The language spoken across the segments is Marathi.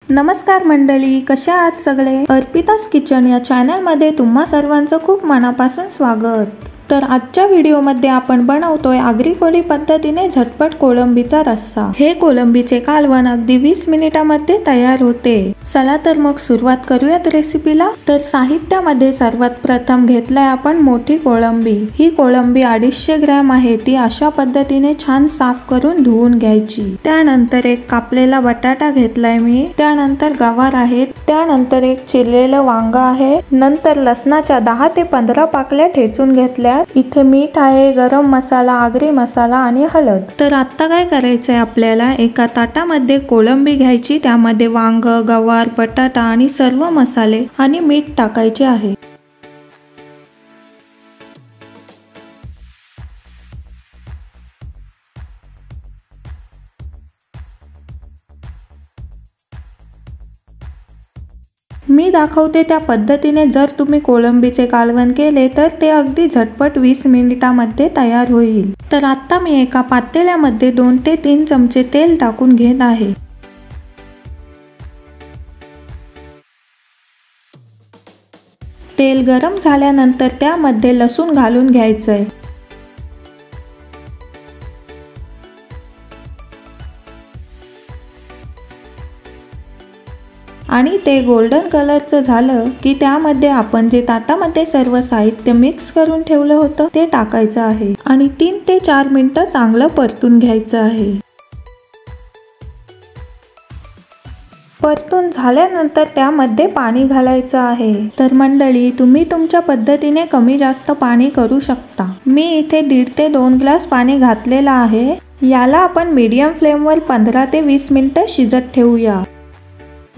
नमस्कार मंडळी, कशा आहात सगळे। अर्पितास किचन या चॅनल मध्ये तुम्हा सर्वांचं खूप मनापासून स्वागत। तर आजच्या व्हिडिओ मध्ये आपण बनवतोय आगरी कोळी पद्धतीने झटपट कोळंबीचा रस्सा। हे कोळंबीचे कालवण अगदी 20 मिनिटांमध्ये तयार होते। चला तर मग सुरुवात करूयात रेसिपीला। तर साहित्यामध्ये सर्वात प्रथम घेतलाय आपण मोठी कोळंबी। ही कोळंबी 250 ग्रॅम आहे। ती अशा पद्धतीने छान साफ करून धुवून घ्यायची। त्यानंतर एक कापलेला बटाटा घेतलाय मी। त्यानंतर गवार आहेत। त्यानंतर एक चिरलेलं वांग आहे। नंतर लसणाच्या 10 ते 15 पाकळ्या ठेचून घेतल्या। इथे मीठ आहे, गरम मसाला, आगरी मसाला आणि हळद। तर आता काय करायचंय आपल्याला, एका ताटामध्ये कोळंबी घ्यायची। त्यामध्ये वांग, गवार, बटाटा आणि सर्व मसाले आणि मीठ टाकायचे आहे। मी दाखवते त्या पद्धतीने जर तुम्ही कोळंबीचे कालवण केले तर ते अगदी झटपट 20 मिनिटांमध्ये तयार होईल। तर आता मी एका पातेल्यामध्ये 2 ते 3 चमचे तेल टाकून घेत आहे। तेल गरम झाल्यानंतर त्यामध्ये लसूण घालून घ्यायचंय। आणि ते गोल्डन कलरचं झालं की त्यामध्ये आपण जे ताटामध्ये सर्व साहित्य मिक्स करून ठेवलं होतं ते टाकायचं आहे आणि 3 ते 4 मिनिटं चांगलं परतून घ्यायचं आहे। परतून झाल्यानंतर त्यामध्ये पाणी घालायचं आहे। तर मंडळी, तुम्ही तुमच्या पद्धतीने कमी जास्त पाणी करू शकता। मी इथे 1.5 ते 2 ग्लास पाणी घातलेलं आहे। याला आपण मीडियम फ्लेमवर 15 ते 20 मिनिटं शिजत ठेवूया।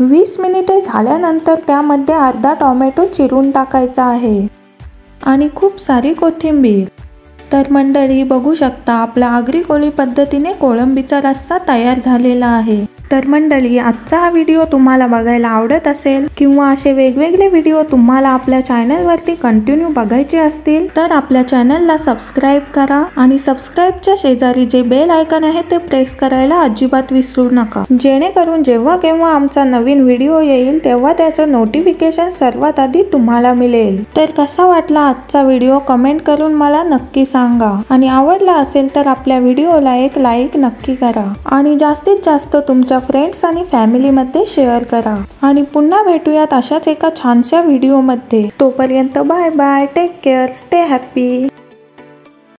20 मिनिटे झाल्यानंतर त्यामध्ये अर्धा टोमॅटो चिरून टाकायचा आहे आणि खूप सारी कोथिंबीर। तर मंडळी, बघू शकता आपला आगरी कोळी पद्धतीने कोळंबीचा रस्सा तयार झालेला आहे। तर मंडळी, आजचा हा व्हिडिओ तुम्हाला बघायला आवडत असेल किंवा असे वेगवेगळे व्हिडिओ तुम्हाला आपल्या चॅनलवरती कंटिन्यू बघायचे असतील तर आपल्या चॅनलला सबस्क्राईब करा आणि सबस्क्राईबच्या शेजारी जे बेल आयकॉन आहे ते प्रेस करायला अजिबात विसरू नका, जेणेकरून जेव्हा केव्हा आमचा नवीन व्हिडिओ येईल तेव्हा त्याचं नोटिफिकेशन सर्वात आधी तुम्हाला मिळेल। तर कसा वाटला आजचा व्हिडिओ कमेंट करून मला नक्की सांगा आणि आवडला असेल तर आपल्या व्हिडिओला एक लाईक नक्की करा आणि जास्तीत जास्त तुमच्या फ्रेंड्स आणि फॅमिली मध्ये शेअर करा। आणि पुन्हा भेटूयात अशाच एका छानशा व्हिडिओ मध्ये। तोपर्यंत bye bye, take care, stay happy.